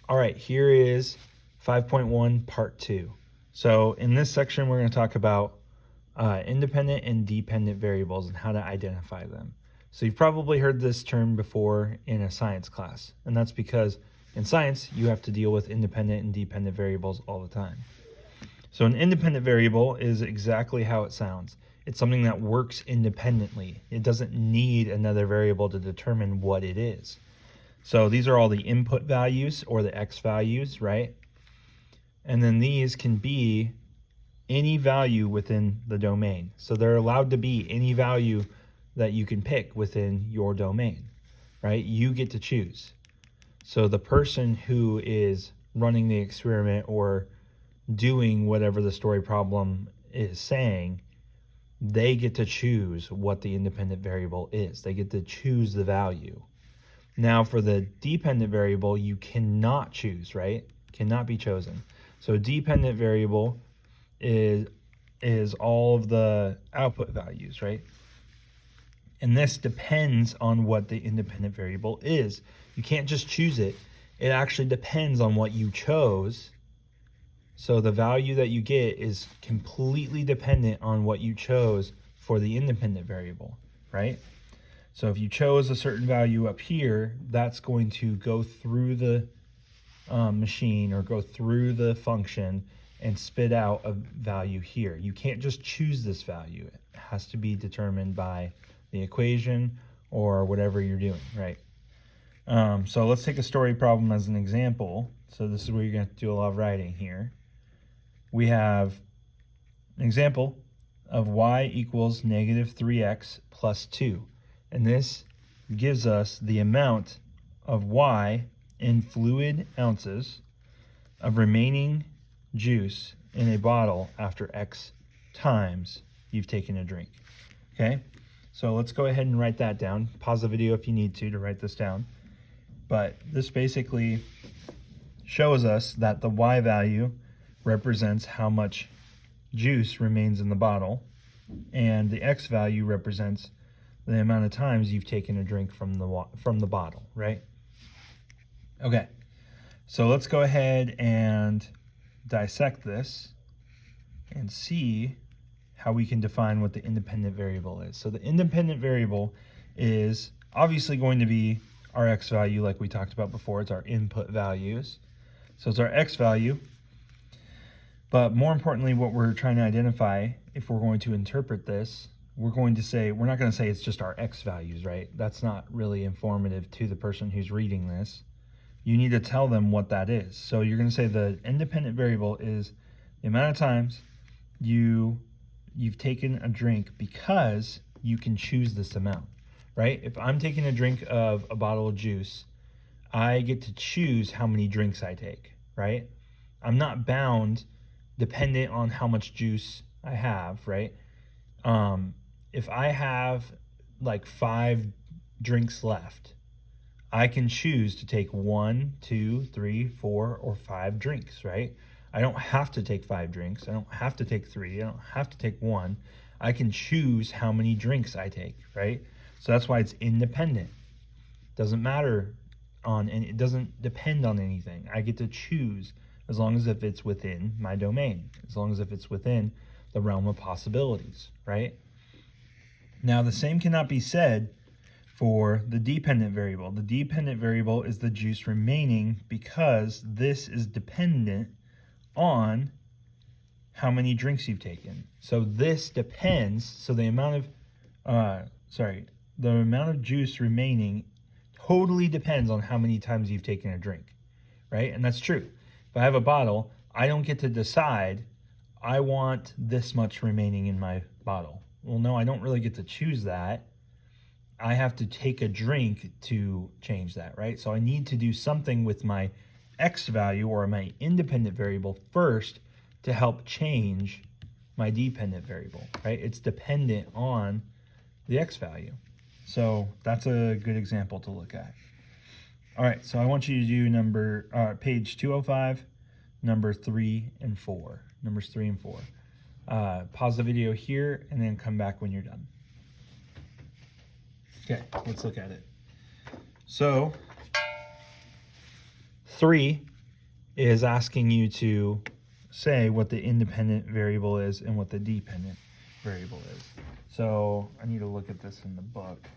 All right, here is 5.1 part 2. So in this section, we're going to talk about independent and dependent variables and how to identify them. So you've probably heard this term before in a science class, and that's because in science, you have to deal with independent and dependent variables all the time. So an independent variable is exactly how it sounds. It's something that works independently. It doesn't need another variable to determine what it is. So these are all the input values or the x values, right? And then these can be any value within the domain. So they're allowed to be any value that you can pick within your domain, right? You get to choose. So the person who is running the experiment or doing whatever the story problem is saying, they get to choose what the independent variable is. They get to choose the value. Now for the dependent variable, you cannot choose, right? Cannot be chosen. So a dependent variable is all of the output values, right? And this depends on what the independent variable is. You can't just choose it. It actually depends on what you chose. So the value that you get is completely dependent on what you chose for the independent variable, right? So if you chose a certain value up here, that's going to go through the machine or go through the function and spit out a value here. You can't just choose this value. It has to be determined by the equation or whatever you're doing, right? So let's take a story problem as an example. So this is where you're going to do a lot of writing here. We have an example of y equals negative 3x plus 2. And this gives us the amount of y in fluid ounces of remaining juice in a bottle after x times you've taken a drink. Okay, so let's go ahead and write that down. Pause the video if you need to write this down. But this basically shows us that the y value represents how much juice remains in the bottle, and the x value represents the amount of times you've taken a drink from the bottle, right? Okay, so let's go ahead and dissect this and see how we can define what the independent variable is. So the independent variable is obviously going to be our x value like we talked about before. It's our input values. So it's our x value. But more importantly, what we're trying to identify, if we're going to interpret this, we're not going to say it's just our x values, right? That's not really informative to the person who's reading this. You need to tell them what that is. So you're going to say the independent variable is the amount of times you've taken a drink because you can choose this amount, right? If I'm taking a drink of a bottle of juice, I get to choose how many drinks I take, right? I'm not bound dependent on how much juice I have, right? If I have like 5 drinks left, I can choose to take 1, 2, 3, 4, or 5 drinks, right? I don't have to take 5 drinks. I don't have to take 3. I don't have to take 1. I can choose how many drinks I take, right? So that's why it's independent. Doesn't matter it doesn't depend on anything. I get to choose as long as if it's within my domain, as long as if it's within the realm of possibilities, right? Now the same cannot be said for the dependent variable. The dependent variable is the juice remaining because this is dependent on how many drinks you've taken. So this depends, so the amount of juice remaining totally depends on how many times you've taken a drink, right? And that's true. If I have a bottle, I don't get to decide, I want this much remaining in my bottle. Well, no, I don't really get to choose that. I have to take a drink to change that, right? So I need to do something with my x value or my independent variable first to help change my dependent variable, right? It's dependent on the x value. So that's a good example to look at. All right, so I want you to do page 205, number 3 and 4. Numbers 3 and 4. Pause the video here and then come back when you're done. Okay, let's look at it. So 3 is asking you to say what the independent variable is and what the dependent variable is. So I need to look at this in the book.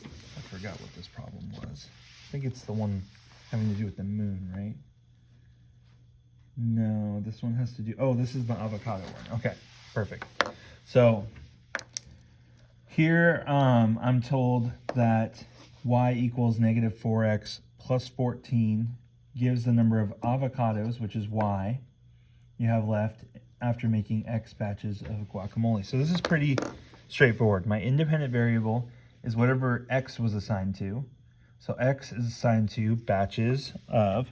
I forgot what this problem was. I think it's the one having to do with the moon, right? No, this one has to do, oh, this is the avocado one. Okay, perfect. So here I'm told that y equals negative 4x plus 14 gives the number of avocados, which is y, you have left after making x batches of guacamole. So this is pretty straightforward. My independent variable is whatever x was assigned to. So x is assigned to batches of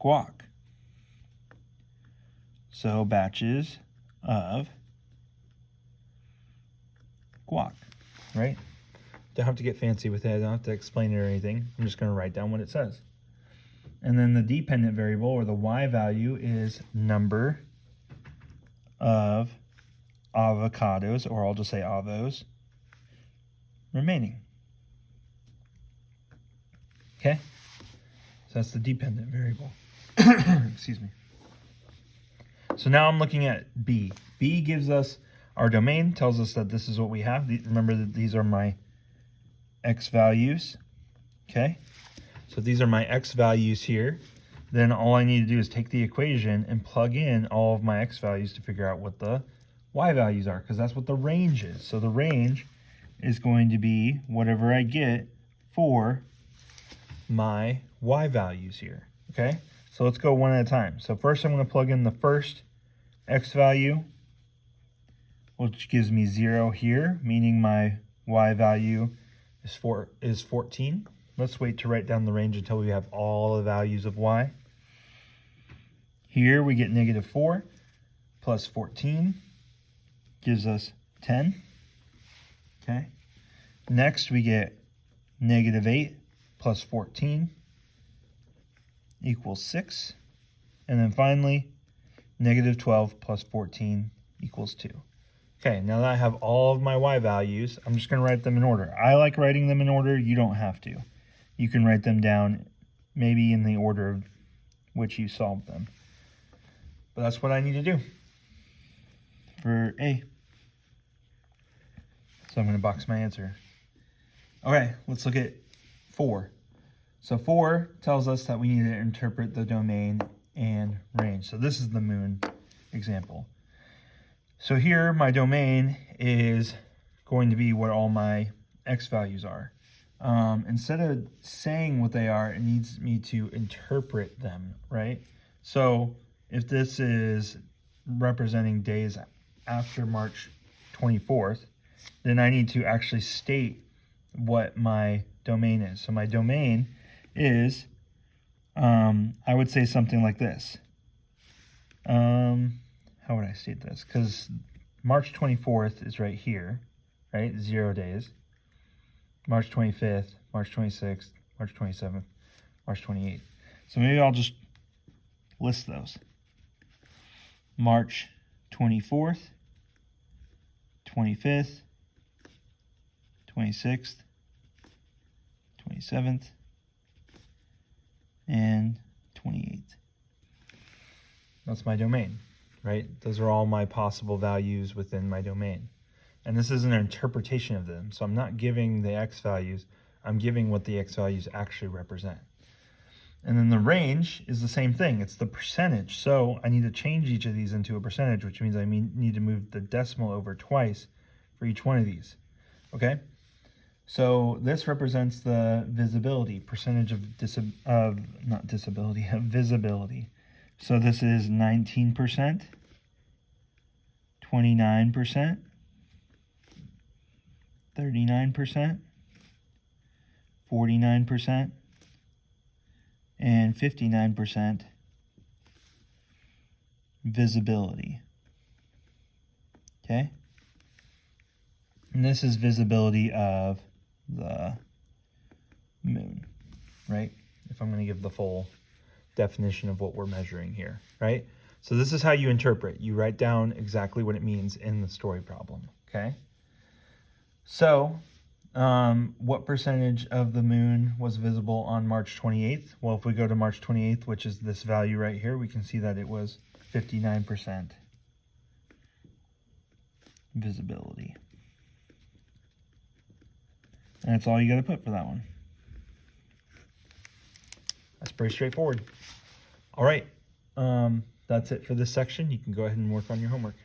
guac. So batches of guac, right? Don't have to get fancy with it. I don't have to explain it or anything. I'm just going to write down what it says. And then the dependent variable, or the y value, is number of avocados, or I'll just say avos, remaining. Okay? So that's the dependent variable. Excuse me. So now I'm looking at B. B gives us our domain, tells us that this is what we have. Remember that these are my x values. Okay? So these are my x values here. Then all I need to do is take the equation and plug in all of my x values to figure out what the y values are, because that's what the range is. So the range is going to be whatever I get for my y values here. Okay? So let's go one at a time. So first I'm going to plug in the first x value, which gives me 0 here, meaning my y value is 14. Let's wait to write down the range until we have all the values of y. Here we get negative 4 plus 14 gives us 10. Okay. Next we get negative 8 plus 14 equals 6. And then finally, negative 12 plus 14 equals 2. Okay, now that I have all of my y values, I'm just going to write them in order. I like writing them in order. You don't have to. You can write them down maybe in the order of which you solved them. But that's what I need to do for A. So I'm going to box my answer. Okay, let's look at 4. So 4 tells us that we need to interpret the domain and range. So this is the moon example. So here my domain is going to be what all my x values are. Instead of saying what they are, it needs me to interpret them, right? So if this is representing days after March 24th, then I need to actually state what my domain is. So my domain is, I would say something like this. How would I state this? Because March 24th is right here, right? 0 days. March 25th, March 26th, March 27th, March 28th. So maybe I'll just list those. March 24th, 25th, 26th, 27th, and 28th. That's my domain, right? Those are all my possible values within my domain. And this is an interpretation of them. So I'm not giving the x values, I'm giving what the x values actually represent. And then the range is the same thing. It's the percentage. So I need to change each of these into a percentage, which means I need to move the decimal over twice for each one of these. Okay? So this represents the visibility, percentage of visibility. So this is 19%, 29%, 39%, 49%, and 59% visibility. Okay? And this is visibility of the moon, right? If I'm going to give the full definition of what we're measuring here, right? So this is how you interpret. You write down exactly what it means in the story problem, okay? So What percentage of the moon was visible on March 28th? Well, if we go to March 28th, which is this value right here, we can see that it was 59% visibility. And that's all you got to put for that one. That's pretty straightforward. All right, that's it for this section. You can go ahead and work on your homework.